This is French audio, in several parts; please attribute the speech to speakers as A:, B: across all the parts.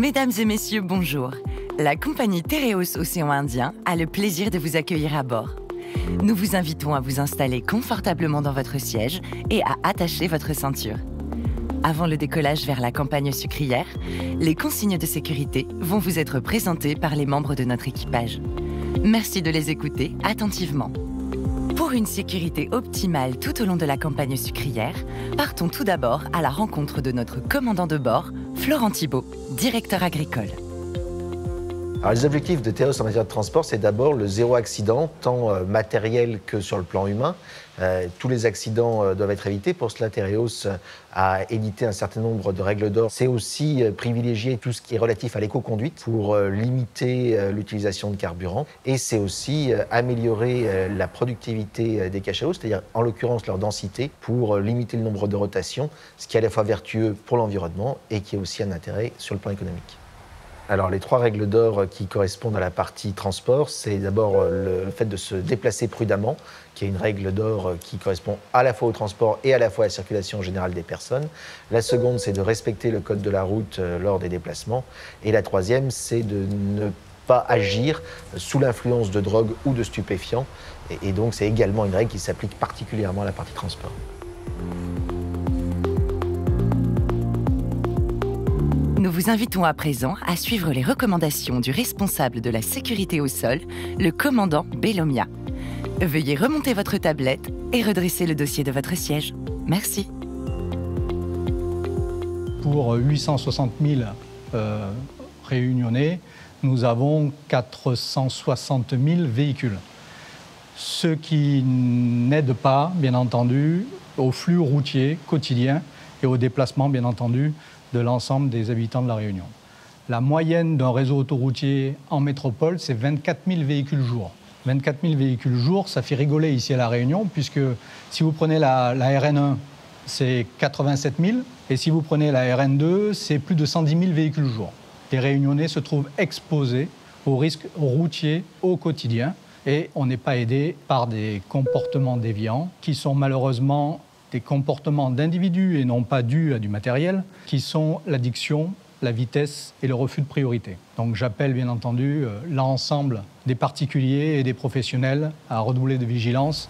A: Mesdames et messieurs, bonjour. La compagnie Tereos Océan Indien a le plaisir de vous accueillir à bord. Nous vous invitons à vous installer confortablement dans votre siège et à attacher votre ceinture. Avant le décollage vers la campagne sucrière, les consignes de sécurité vont vous être présentées par les membres de notre équipage. Merci de les écouter attentivement. Pour une sécurité optimale tout au long de la campagne sucrière, partons tout d'abord à la rencontre de notre commandant de bord, Florent Thibault, directeur agricole.
B: Alors, les objectifs de Tereos en matière de transport, c'est d'abord le zéro accident, tant matériel que sur le plan humain. Tous les accidents doivent être évités. Pour cela, Tereos a édité un certain nombre de règles d'or. C'est aussi privilégier tout ce qui est relatif à l'éco-conduite pour limiter l'utilisation de carburant. Et c'est aussi améliorer la productivité des cachalots, c'est-à-dire en l'occurrence leur densité, pour limiter le nombre de rotations, ce qui est à la fois vertueux pour l'environnement et qui a aussi un intérêt sur le plan économique. Alors, les trois règles d'or qui correspondent à la partie transport, c'est d'abord le fait de se déplacer prudemment, qui est une règle d'or qui correspond à la fois au transport et à la fois à la circulation générale des personnes. La seconde, c'est de respecter le code de la route lors des déplacements. Et la troisième, c'est de ne pas agir sous l'influence de drogue ou de stupéfiants. Et donc, c'est également une règle qui s'applique particulièrement à la partie transport.
A: Nous vous invitons à présent à suivre les recommandations du responsable de la sécurité au sol, le commandant Bellomia. Veuillez remonter votre tablette et redresser le dossier de votre siège. Merci.
C: Pour 860 000 réunionnais, nous avons 460 000 véhicules. Ce qui n'aide pas, bien entendu, au flux routier quotidien et au déplacement, bien entendu, de l'ensemble des habitants de La Réunion. La moyenne d'un réseau autoroutier en métropole, c'est 24 000 véhicules jour. 24 000 véhicules jour, ça fait rigoler ici à La Réunion, puisque si vous prenez la RN1, c'est 87 000, et si vous prenez la RN2, c'est plus de 110 000 véhicules jour. Les Réunionnais se trouvent exposés aux risques routiers au quotidien, et on n'est pas aidé par des comportements déviants qui sont malheureusement des comportements d'individus et non pas dus à du matériel, qui sont l'addiction, la vitesse et le refus de priorité. Donc j'appelle bien entendu l'ensemble des particuliers et des professionnels à redoubler de vigilance.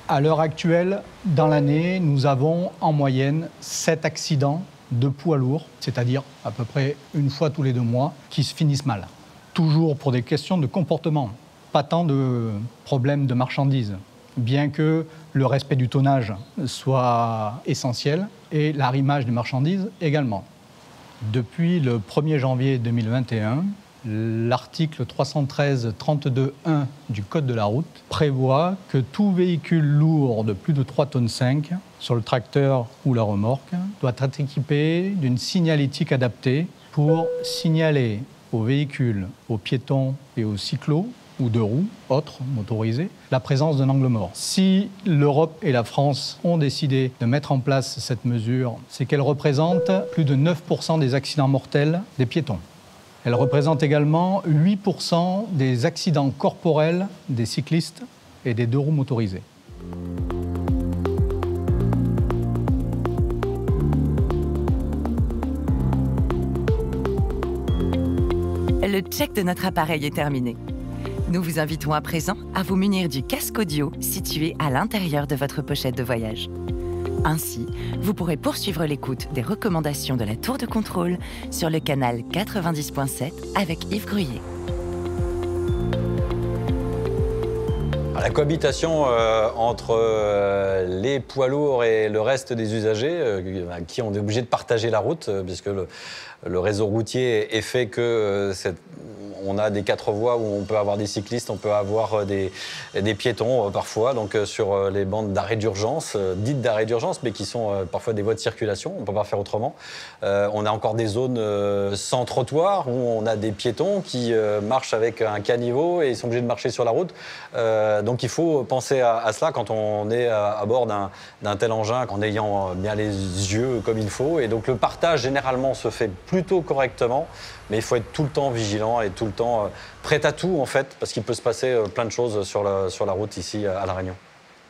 C: À l'heure actuelle, dans l'année, nous avons en moyenne 7 accidents de poids lourds, c'est-à-dire à peu près une fois tous les 2 mois, qui se finissent mal. Toujours pour des questions de comportement, pas tant de problèmes de marchandises, bien que le respect du tonnage soit essentiel et l'arrimage des marchandises également. Depuis le 1er janvier 2021, l'article 313-32-1 du Code de la route prévoit que tout véhicule lourd de plus de 3,5 tonnes sur le tracteur ou la remorque doit être équipé d'une signalétique adaptée pour signaler aux véhicules, aux piétons et aux cyclos ou de roues, autres motorisés, la présence d'un angle mort. Si l'Europe et la France ont décidé de mettre en place cette mesure, c'est qu'elle représente plus de 9% des accidents mortels des piétons. Elle représente également 8% des accidents corporels des cyclistes et des 2 roues motorisés.
A: Le check de notre appareil est terminé. Nous vous invitons à présent à vous munir du casque audio situé à l'intérieur de votre pochette de voyage. Ainsi, vous pourrez poursuivre l'écoute des recommandations de la tour de contrôle sur le canal 90.7 avec Yves Gruyer.
D: La cohabitation entre les poids lourds et le reste des usagers, qui on est obligé de partager la route, puisque le réseau routier est fait que on a des 4 voies où on peut avoir des cyclistes, on peut avoir des piétons parfois, donc sur les bandes d'arrêt d'urgence, dites d'arrêt d'urgence, mais qui sont parfois des voies de circulation, on ne peut pas faire autrement. On a encore des zones sans trottoir où on a des piétons qui marchent avec un caniveau et ils sont obligés de marcher sur la route. Donc il faut penser à cela quand on est à bord d'un tel engin, en ayant bien les yeux comme il faut. Et donc le partage généralement se fait plutôt correctement, mais il faut être tout le temps vigilant et tout le temps prêt à tout en fait, parce qu'il peut se passer plein de choses sur la route ici à La Réunion.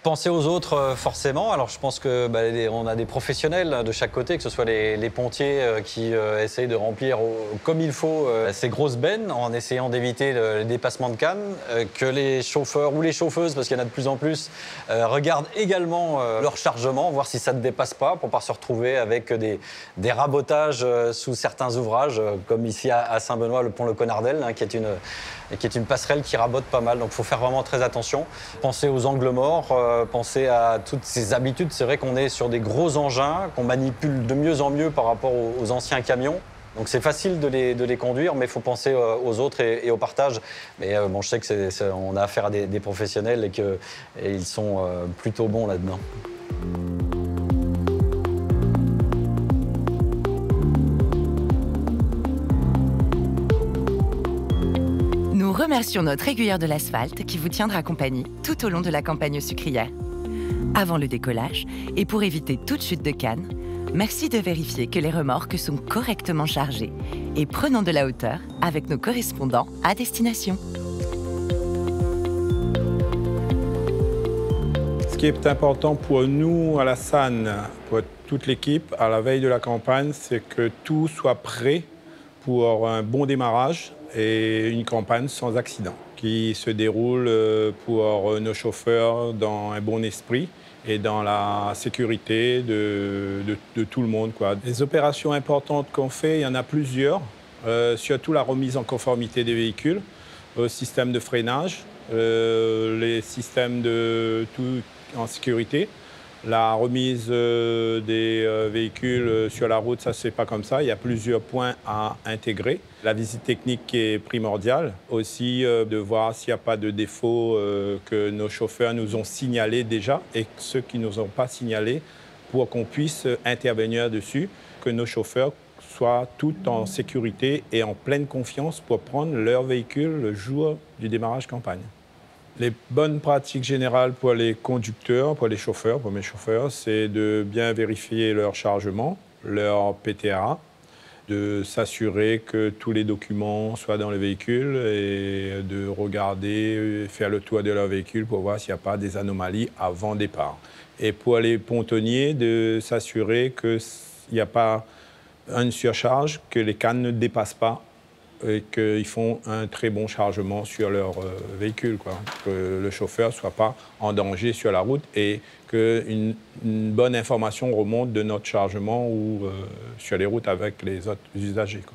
D: Penser aux autres, forcément. Alors, je pense que on a des professionnels de chaque côté, que ce soit les pontiers qui essayent de remplir comme il faut ces grosses bennes en essayant d'éviter le dépassement de cannes, que les chauffeurs ou les chauffeuses, parce qu'il y en a de plus en plus, regardent également leur chargement, voir si ça ne dépasse pas, pour ne pas se retrouver avec des rabotages sous certains ouvrages, comme ici à Saint-Benoît, le pont Le Conardel, qui est une passerelle qui rabote pas mal. Donc, il faut faire vraiment très attention. Penser aux angles morts, penser à toutes ces habitudes. C'est vrai qu'on est sur des gros engins qu'on manipule de mieux en mieux par rapport aux anciens camions. Donc c'est facile de les conduire, mais il faut penser aux autres et au partage. Mais je sais qu'on a affaire à des professionnels et qu'ils sont plutôt bons là-dedans.
A: Nous remercions notre aiguilleur de l'asphalte qui vous tiendra compagnie tout au long de la campagne sucrière. Avant le décollage, et pour éviter toute chute de canne, merci de vérifier que les remorques sont correctement chargées et prenons de la hauteur avec nos correspondants à destination.
E: Ce qui est important pour nous à la SAN, pour toute l'équipe, à la veille de la campagne, c'est que tout soit prêt pour un bon démarrage et une campagne sans accident, qui se déroule pour nos chauffeurs dans un bon esprit et dans la sécurité de tout le monde, quoi. Les opérations importantes qu'on fait, il y en a plusieurs, surtout la remise en conformité des véhicules, le système de freinage, les systèmes de tout en sécurité. La remise des véhicules sur la route, ça ne se fait pas comme ça. Il y a plusieurs points à intégrer. La visite technique qui est primordiale. Aussi, de voir s'il n'y a pas de défauts que nos chauffeurs nous ont signalés déjà et ceux qui ne nous ont pas signalés pour qu'on puisse intervenir dessus, que nos chauffeurs soient tout en sécurité et en pleine confiance pour prendre leur véhicule le jour du démarrage campagne. Les bonnes pratiques générales pour les conducteurs, pour les chauffeurs, pour mes chauffeurs, c'est de bien vérifier leur chargement, leur PTRA, de s'assurer que tous les documents soient dans le véhicule et de regarder, faire le tour de leur véhicule pour voir s'il n'y a pas des anomalies avant départ. Et pour les pontonniers, de s'assurer qu'il n'y a pas une surcharge, que les cannes ne dépassent pas et qu'ils font un très bon chargement sur leur véhicule, quoi. Que le chauffeur ne soit pas en danger sur la route et qu'une bonne information remonte de notre chargement ou sur les routes avec les autres usagers, quoi.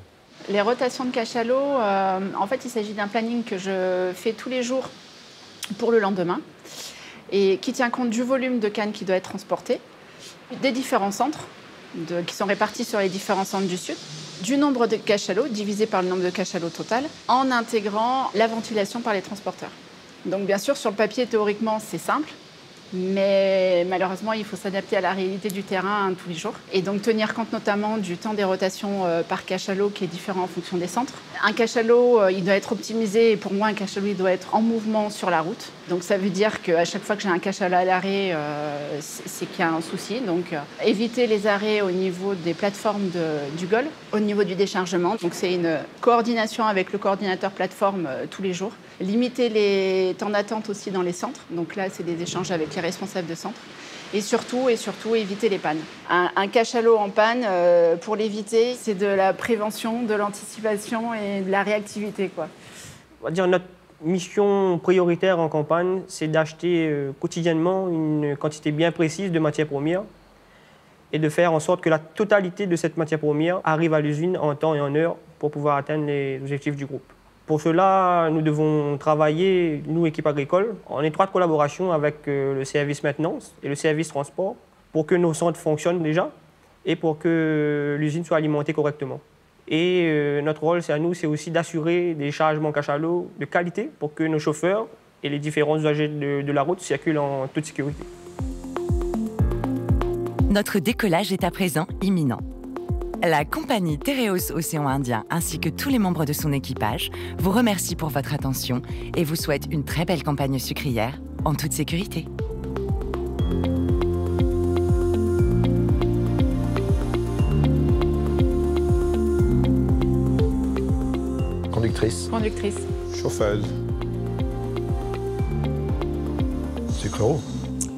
F: Les rotations de cachalot, en fait, il s'agit d'un planning que je fais tous les jours pour le lendemain et qui tient compte du volume de cannes qui doit être transporté, des différents centres qui sont répartis sur les différents centres du Sud, du nombre de cachalots divisé par le nombre de cachalots total, en intégrant la ventilation par les transporteurs. Donc bien sûr, sur le papier, théoriquement, c'est simple, mais malheureusement, il faut s'adapter à la réalité du terrain tous les jours. Et donc tenir compte notamment du temps des rotations par cachalot qui est différent en fonction des centres. Un cachalot, il doit être optimisé, et pour moi, un cachalot, il doit être en mouvement sur la route. Donc ça veut dire qu'à chaque fois que j'ai un cachalot à l'arrêt, c'est qu'il y a un souci. Donc éviter les arrêts au niveau des plateformes du GOL, au niveau du déchargement. Donc c'est une coordination avec le coordinateur plateforme tous les jours. Limiter les temps d'attente aussi dans les centres. Donc là, c'est des échanges avec les responsables de centre. Et surtout, éviter les pannes. Un cachalot en panne, pour l'éviter, c'est de la prévention, de l'anticipation et de la réactivité, quoi.
G: On va dire notre mission prioritaire en campagne, c'est d'acheter quotidiennement une quantité bien précise de matières premières et de faire en sorte que la totalité de cette matière première arrive à l'usine en temps et en heure pour pouvoir atteindre les objectifs du groupe. Pour cela, nous devons travailler, nous, équipe agricole, en étroite collaboration avec le service maintenance et le service transport pour que nos centres fonctionnent déjà et pour que l'usine soit alimentée correctement. Et notre rôle, c'est aussi d'assurer des chargements cachalots de qualité pour que nos chauffeurs et les différents usagers de la route circulent en toute sécurité.
A: Notre décollage est à présent imminent. La compagnie Tereos Océan Indien ainsi que tous les membres de son équipage vous remercient pour votre attention et vous souhaitent une très belle campagne sucrière en toute sécurité.
B: Conductrice.
F: Conductrice.
E: Chauffeuse.
B: Sucreau.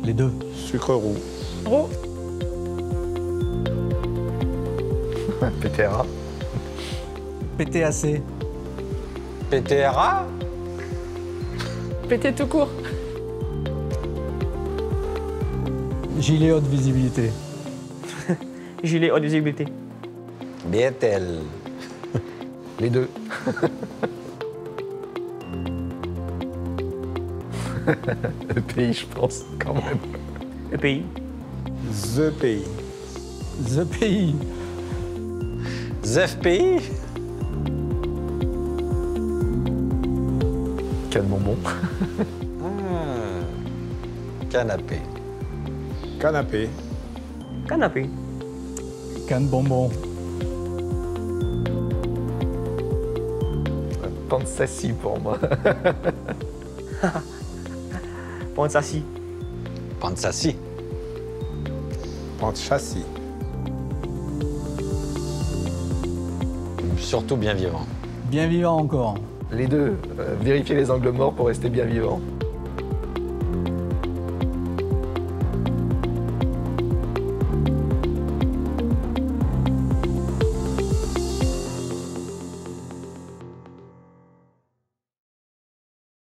C: Les deux.
E: Sucre roux.
F: Roux.
B: PTRA.
C: PTAC.
D: PTRA?
F: PT tout court.
C: Gilet haute visibilité.
G: Gilet haute visibilité.
D: BTL.
B: Les deux. Le pays, je pense, quand même.
G: Le pays.
E: The Pays.
C: The Pays.
D: ZFPI?
B: Canne bonbon.
D: Canapé.
E: Canapé.
G: Canapé.
C: Canne bonbon.
B: Pansassi pour moi.
G: Pansassi.
D: Pansassi.
E: Pente-châssis.
D: Surtout bien vivant.
C: Bien vivant encore.
B: Les deux. Vérifier les angles morts pour rester bien vivant.